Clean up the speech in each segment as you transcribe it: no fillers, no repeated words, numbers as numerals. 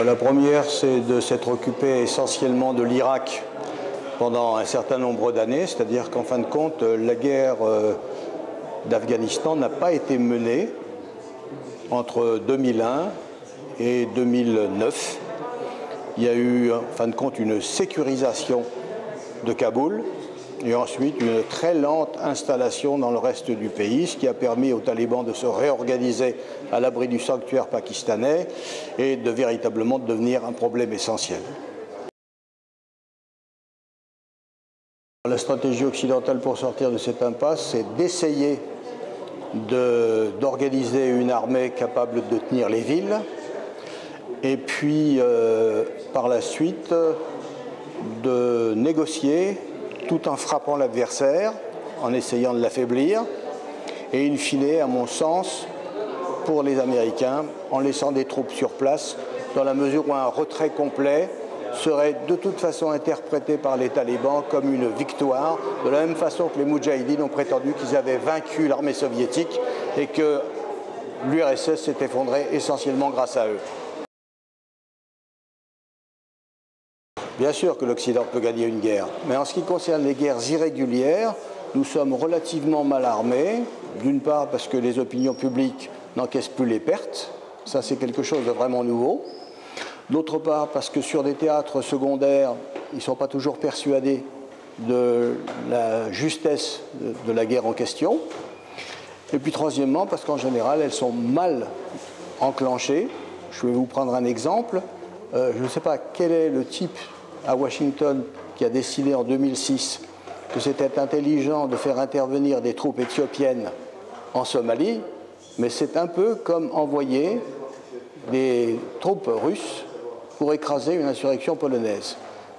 La première, c'est de s'être occupé essentiellement de l'Irak pendant un certain nombre d'années, c'est-à-dire qu'en fin de compte, la guerre d'Afghanistan n'a pas été menée entre 2001 et 2009. Il y a eu, en fin de compte, une sécurisation de Kaboul et ensuite une très lente installation dans le reste du pays, ce qui a permis aux talibans de se réorganiser à l'abri du sanctuaire pakistanais et de véritablement devenir un problème essentiel. La stratégie occidentale pour sortir de cette impasse, c'est d'essayer d'organiser une armée capable de tenir les villes et puis par la suite de négocier tout en frappant l'adversaire, en essayant de l'affaiblir et in fine, à mon sens, pour les Américains, en laissant des troupes sur place, dans la mesure où un retrait complet serait de toute façon interprété par les talibans comme une victoire, de la même façon que les Moudjahidines ont prétendu qu'ils avaient vaincu l'armée soviétique et que l'URSS s'est effondrée essentiellement grâce à eux. Bien sûr que l'Occident peut gagner une guerre, mais en ce qui concerne les guerres irrégulières, nous sommes relativement mal armés, d'une part parce que les opinions publiques n'encaissent plus les pertes, ça c'est quelque chose de vraiment nouveau, d'autre part parce que sur des théâtres secondaires, ils ne sont pas toujours persuadés de la justesse de la guerre en question, et puis troisièmement parce qu'en général elles sont mal enclenchées. Je vais vous prendre un exemple, je ne sais pas quel est le type à Washington qui a décidé en 2006 que c'était intelligent de faire intervenir des troupes éthiopiennes en Somalie, mais c'est un peu comme envoyer des troupes russes pour écraser une insurrection polonaise.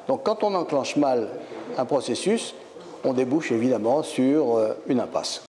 Donc quand on enclenche mal un processus, on débouche évidemment sur une impasse.